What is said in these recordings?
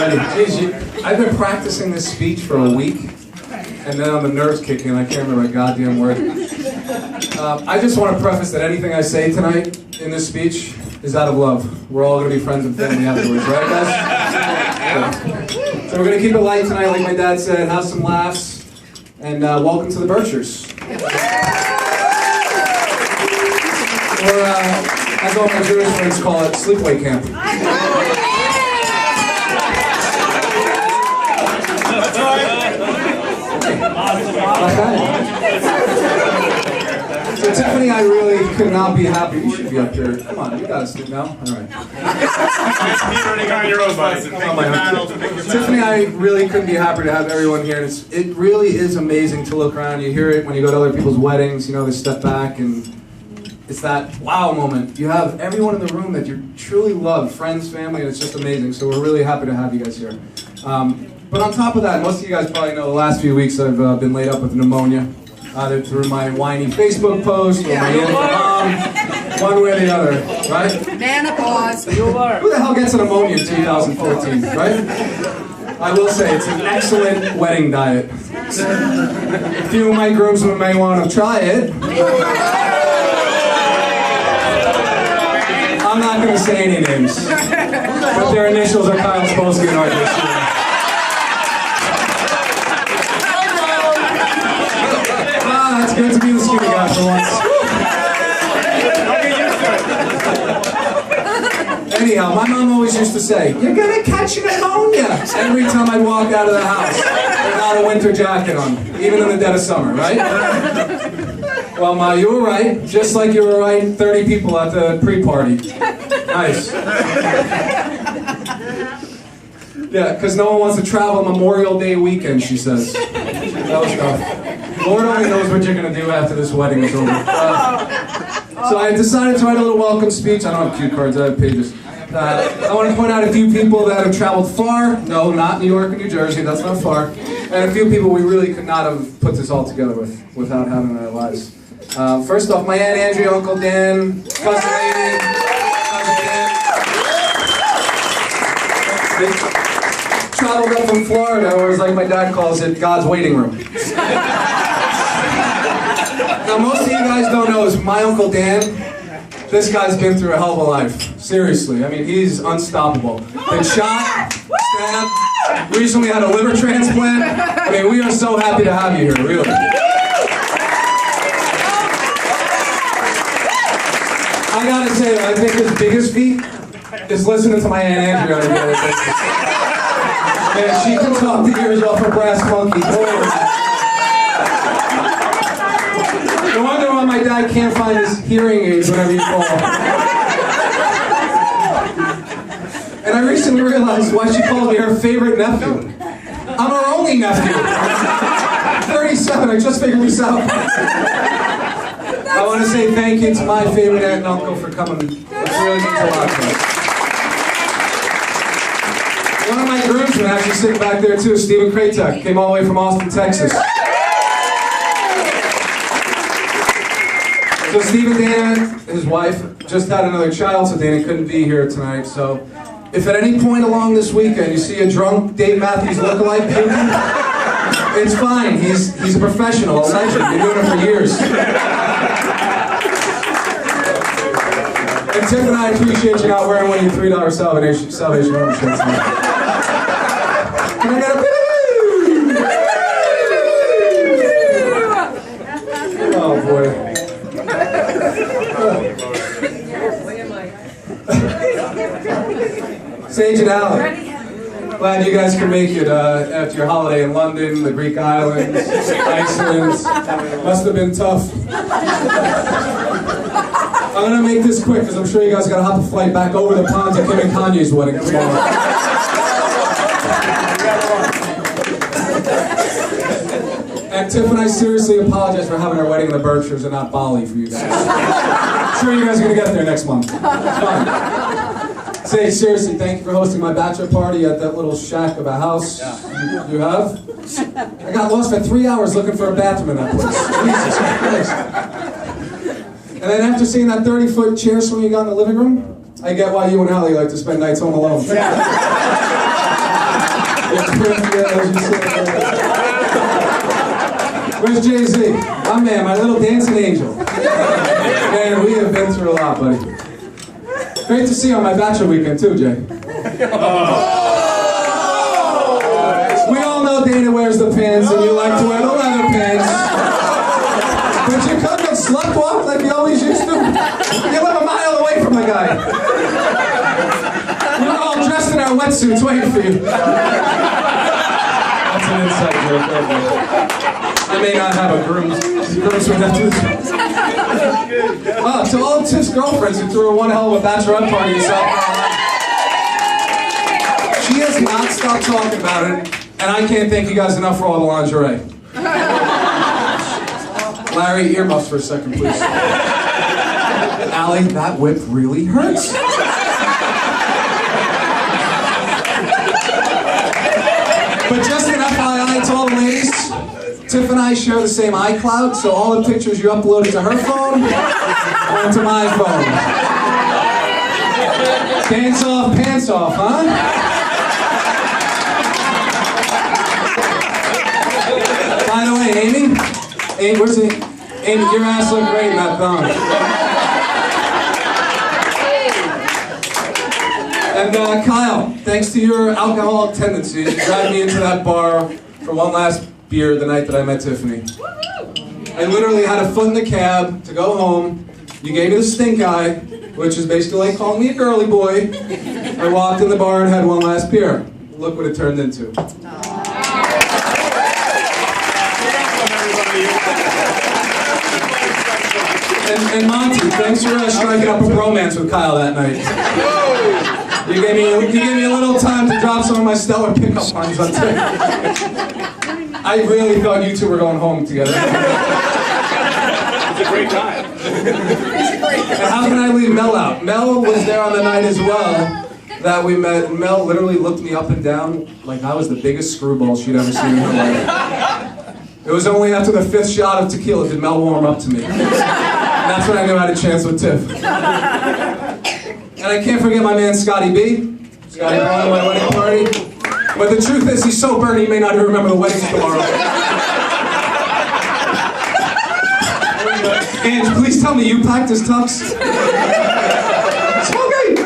ready. Jeez, I've been practicing this speech for a week, and then the nerves kicking in. I can't remember a goddamn word. I just want to preface that anything I say tonight in this speech is out of love. We're all going to be friends and family afterwards, right, guys? So we're going to keep it light tonight, like my dad said, have some laughs, and welcome to the Berkshires. Or, as all my Jewish friends call it, sleepaway camp. So Tiffany, I really could not be happy. You should be up here. Come on, you gotta sleep now. All right. Tiffany, I really couldn't be happier to have everyone here. It really is amazing to look around. You hear it when you go to other people's weddings. You know, they step back and it's that wow moment. You have everyone in the room that you truly love, friends, family, and it's just amazing. So we're really happy to have you guys here. But on top of that, most of you guys probably know the last few weeks I've been laid up with pneumonia. Either through my whiny Facebook post or my mom, one way or the other, right? Menopause. Who the hell gets a pneumonia in 2014, right? I will say, it's an excellent wedding diet. A few of my groomsmen may want to try it. I'm not going to say any names, but their initials are Kyle Spolsky and RJ. It's good to be the skinny guy for once. Anyhow, my mom always used to say, "You're gonna catch pneumonia," every time I'd walk out of the house without a winter jacket on, even in the dead of summer, right? Well, Ma, you were right. Just like you were right, 30 people at the pre-party. Nice. Yeah, because no one wants to travel Memorial Day weekend, she says. That was tough. Lord only knows what you're going to do after this wedding is over. So I decided to write a little welcome speech. I don't have cue cards, I have pages. I want to point out a few people that have traveled far. No, not New York or New Jersey, that's not far. And a few people we really could not have put this all together without having in our lives. First off, my Aunt Andrea, Uncle Dan, Cousin Lady, Cousin Dan. They traveled up from Florida, or as like my dad calls it, God's waiting room. Now, most of you guys don't know is my Uncle Dan, this guy's been through a hell of a life. Seriously, I mean, he's unstoppable. Been shot, stabbed, recently had a liver transplant. I mean, we are so happy to have you here, really. I gotta say, I think his biggest feat is listening to my Aunt Andrea on a daily basis. Man, she can talk the ears off her brass monkey. No wonder why my dad can't find his hearing aids whenever you call. And I recently realized why she calls me her favorite nephew. I'm her only nephew. 37, I just figured this out. I want to say thank you to my favorite aunt and uncle for coming. It really means a lot to us. One of my groomsmen actually sitting back there too, Stephen Kratek, came all the way from Austin, Texas. So Stephen Dan, his wife, just had another child, so Dana couldn't be here tonight. So if at any point along this weekend you see a drunk Dave Matthews lookalike puking, it's fine. He's a professional, a legend. Been doing it for years. And Tiff and I appreciate you not wearing one of your $3 Salvation Army shirts. Can I get a oh boy. Sage and Alan, glad you guys could make it after your holiday in London, the Greek islands, Iceland. Must have been tough. I'm gonna make this quick because I'm sure you guys gotta hop a flight back over the pond to Kim and Kanye's wedding tomorrow. And Tiff and I seriously apologize for having our wedding in the Berkshires and not Bali for you guys. I'm sure you guys are gonna get there next month. It's fine. Say seriously, thank you for hosting my bachelor party at that little shack of a house you have. I got lost for 3 hours looking for a bathroom in that place. Jesus Christ. And then after seeing that 30-foot chair swing you got in the living room, I get why you and Allie like to spend nights home alone. Where's Jay-Z? My man, my little dancing angel. Man, we have been through a lot, buddy. Great to see you on my bachelor weekend too, Jay. We all know Dana wears the pins and you like to wear the leather pins. But you come and slut walk like you always used to. You live a mile away from the guy. We're all dressed in our wetsuits waiting for you. That's an inside joke. I may not have a groom's with that too. To all of Tiff's girlfriends who threw her one hell of a bachelorette party in South Carolina. She has not stopped talking about it, and I can't thank you guys enough for all the lingerie. Larry, earmuffs for a second, please. Allie, that whip really hurts. But just an FYI to all the ladies, Tiff and I share the same iCloud, so all the pictures you uploaded to her phone went to my phone. Pants off, huh? By the way, Amy, where's Amy? Amy, your ass looked great in that thong. And Kyle, thanks to your alcoholic tendencies, you dragged me into that bar for one last beer the night that I met Tiffany. I literally had a foot in the cab to go home. You gave me the stink eye, which is basically like calling me a girly boy. I walked in the bar and had one last beer. Look what it turned into. And Monty, thanks for striking up a bromance with Kyle that night. You gave me a little time to drop some of my stellar pickup lines on Tiff. I really thought you two were going home together. It's a great time. And how can I leave Mel out? Mel was there on the night as well that we met. Mel literally looked me up and down like I was the biggest screwball she'd ever seen in her life. It was only after the 5th shot of tequila did Mel warm up to me. And that's when I knew I had a chance with Tiff. And I can't forget my man Scotty B. Scotty brought my wedding party. But the truth is, he's so burned he may not even remember the wedding tomorrow. Ange, please tell me you packed his tux. Smoking!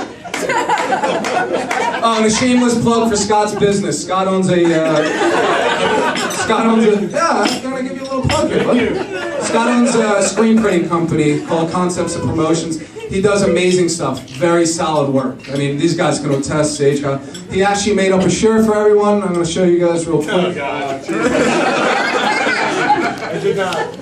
Oh, and a shameless plug for Scott's business. Scott owns a, yeah, I'm gonna give you a little plug here, buddy. Scott owns a screen printing company called Concepts and Promotions. He does amazing stuff, very solid work. I mean, these guys can attest, Sage. He actually made up a shirt for everyone. I'm going to show you guys real quick. Oh, God. I did not.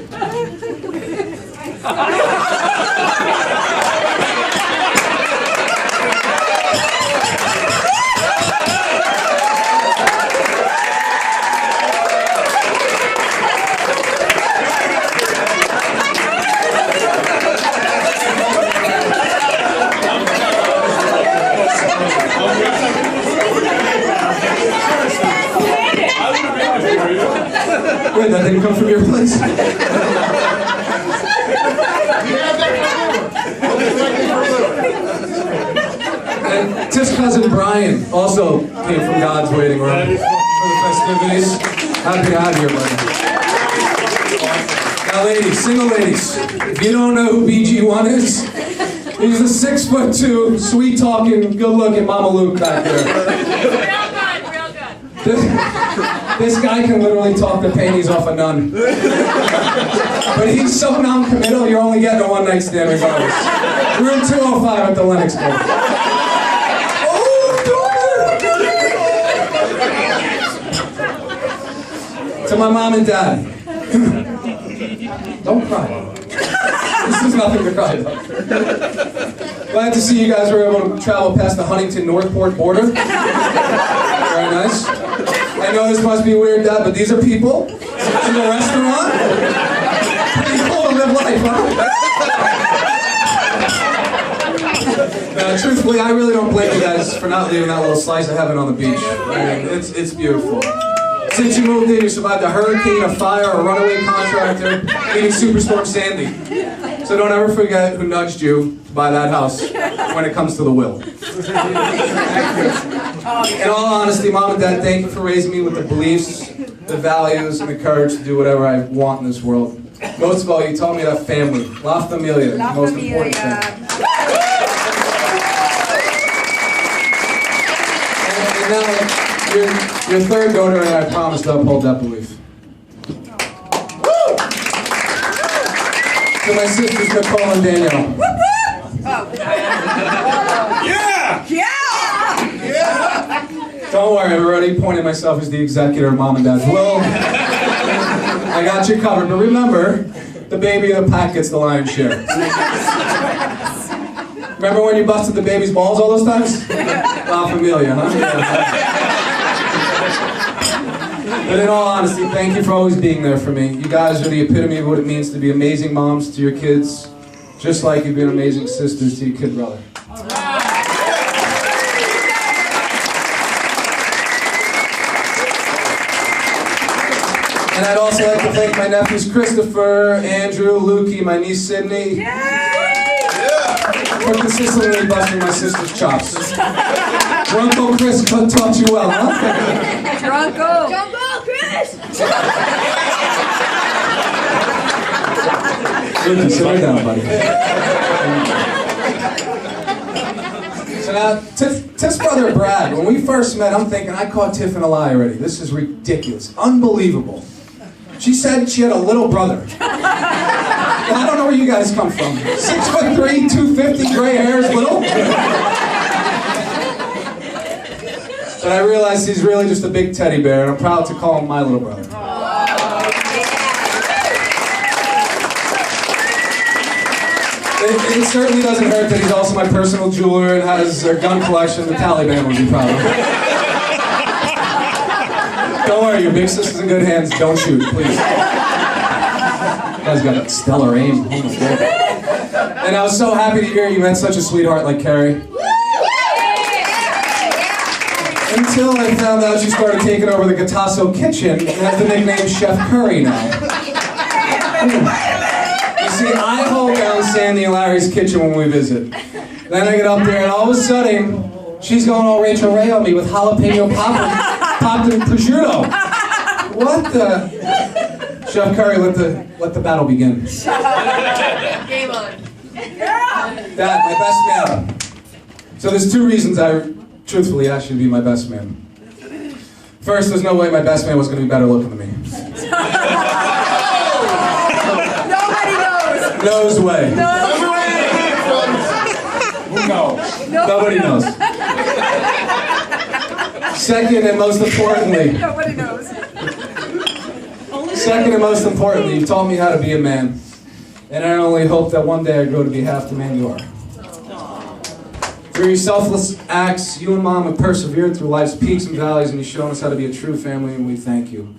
Wait, that didn't come from your place? And Tiff's cousin Brian also came from God's waiting room for the festivities. Happy to have you here, buddy. Now ladies, single ladies, if you don't know who BG1 is, he's the 6'2", sweet-talking, good-looking Mama Luke back there. Real good. This guy can literally talk the panties off a nun. But he's so non-committal, you're only getting a one-night stand regardless. Room 205 at the Lennox Club. To my mom and dad. Don't cry. This is nothing to cry about. Glad to see you guys were able to travel past the Huntington-Northport border. Very nice. I know this must be weird, Dad, but these are people in the restaurant. Pretty cool to live life, huh? Truthfully, I really don't blame you guys for not leaving that little slice of heaven on the beach. I mean, it's beautiful. Since you moved in, you survived a hurricane, a fire, a runaway contractor, even Superstorm Sandy. So don't ever forget who nudged you to buy that house when it comes to the will. In all honesty, Mom and Dad, thank you for raising me with the beliefs, the values, and the courage to do whatever I want in this world. Most of all, you taught me that family, La Familia, is the most important thing. And now, your third daughter and I promise to uphold that belief. To my sisters, Nicole and Danielle. Yeah! Don't worry, I've already appointed myself as the executor of Mom and Dad's will. I got you covered, but remember, the baby of the pack gets the lion's share. Remember when you busted the baby's balls all those times? La Familia, huh? But in all honesty, thank you for always being there for me. You guys are the epitome of what it means to be amazing moms to your kids, just like you've been amazing sisters to your kid brother. And I'd also like to thank my nephews Christopher, Andrew, Lukey, my niece Sydney, for consistently busting my sister's chops. Drunko Chris taught you well, huh? Drunko Chris! Lukey, sit right down, buddy. So now, Tiff's brother Brad, when we first met, I'm thinking, I caught Tiff in a lie already. This is ridiculous. Unbelievable. She said she had a little brother. I don't know where you guys come from. 6'3", 250, gray hairs, little. But I realized he's really just a big teddy bear, and I'm proud to call him my little brother. It certainly doesn't hurt that he's also my personal jeweler and has a gun collection the Taliban would be proud of. Don't worry, your big sister's in good hands. Don't shoot, please. You guys got stellar aim. And I was so happy to hear you met such a sweetheart like Carrie. Until I found out she started taking over the Gatasso kitchen and has the nickname Chef Curry now. You see, I hold down Sandy and Larry's kitchen when we visit. Then I get up there and all of a sudden, she's going all Rachel Ray on me with jalapeno popped in prosciutto. What the? Chef Curry, let the battle begin. Game on. Dad, my best man. So there's two reasons I truthfully asked you to be my best man. First, there's no way my best man was going to be better looking than me. Nobody knows. Knows way. Who knows? Nobody knows. Second and most importantly. Nobody knows. Second and most importantly, you've taught me how to be a man. And I only hope that one day I grow to be half the man you are. Through your selfless acts, you and Mom have persevered through life's peaks and valleys, and you've shown us how to be a true family, and we thank you.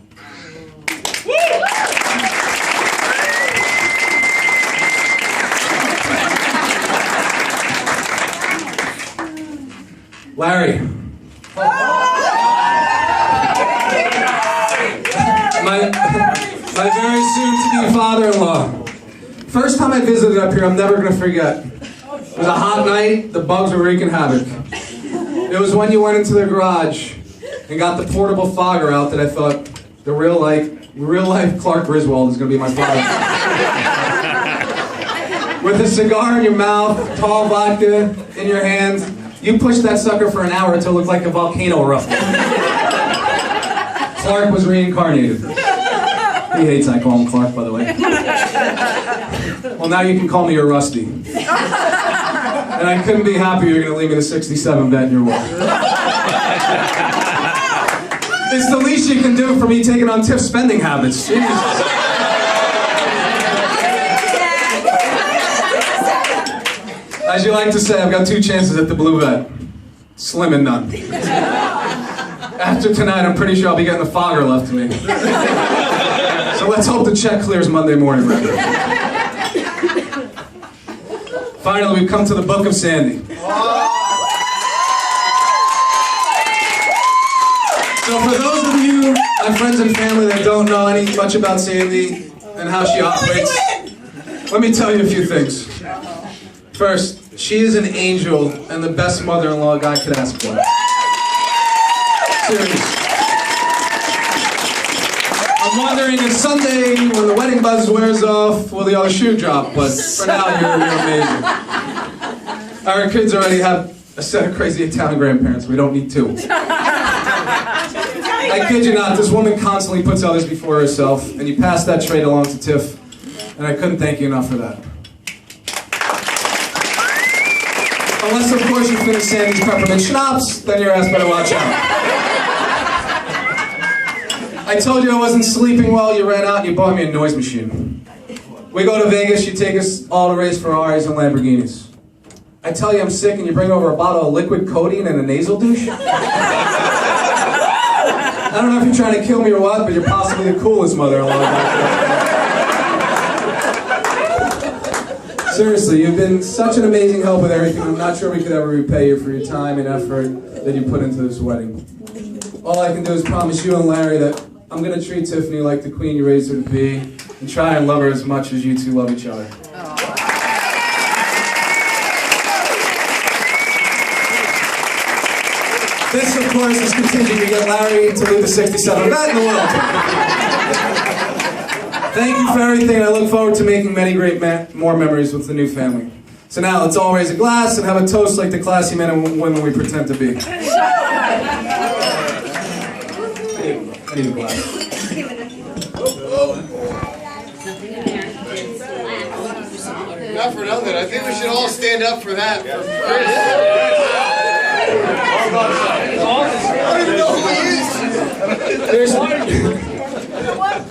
Larry. My very soon-to-be father-in-law. First time I visited up here, I'm never going to forget. It was a hot night, the bugs were wreaking havoc. It was when you went into the garage and got the portable fogger out that I thought, the real life Clark Griswold is going to be my father. With a cigar in your mouth, tall vodka in your hands, you pushed that sucker for an hour until it looked like a volcano erupted. Clark was reincarnated. He hates I call him Clark, by the way. Well, now you can call me your Rusty. And I couldn't be happier you're going to leave me the 67 vet in your will. It's the least you can do for me taking on Tiff's spending habits. Jesus. As you like to say, I've got two chances at the blue vet. Slim and none. After tonight, I'm pretty sure I'll be getting the fogger left to me. So let's hope the check clears Monday morning, right? Finally, we've come to the Book of Sandy. So for those of you, my friends and family that don't know much about Sandy and how she operates, let me tell you a few things. First, she is an angel and the best mother-in-law God could ask for. Serious. I'm wondering if someday, when the wedding buzz wears off, will the other shoe drop? But for now, you're amazing. Our kids already have a set of crazy Italian grandparents. We don't need two. I kid you not, this woman constantly puts others before herself, and you pass that trait along to Tiff, and I couldn't thank you enough for that. Unless, of course, you finish Sandy's peppermint schnapps, then your ass better watch out. I told you I wasn't sleeping well, you ran out and you bought me a noise machine. We go to Vegas, you take us all to race Ferraris and Lamborghinis. I tell you I'm sick and you bring over a bottle of liquid codeine and a nasal douche? I don't know if you're trying to kill me or what, but you're possibly the coolest mother-in-law. Seriously, you've been such an amazing help with everything. I'm not sure we could ever repay you for your time and effort that you put into this wedding. All I can do is promise you and Larry that I'm going to treat Tiffany like the queen you raised her to be and try and love her as much as you two love each other. This, of course, is continuing to get Larry to lead the 67th bet in the world. Thank you for everything, and I look forward to making many great more memories with the new family. So now, let's all raise a glass and have a toast like the classy men and women we pretend to be. I need a glass. Not for nothing. I think we should all stand up for that. For Chris. I don't even know who he is.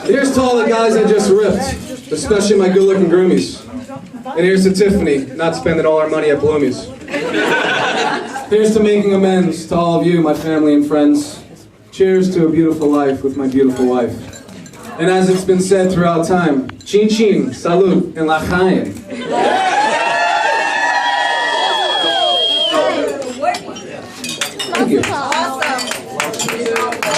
Here's to all the guys I just ripped, especially my good-looking groomies. And here's to Tiffany, not spending all our money at Bloomie's. Here's to making amends to all of you, my family and friends. Cheers to a beautiful life with my beautiful wife. And as it's been said throughout time, chin chin, salud, and l'chaim. Thank you.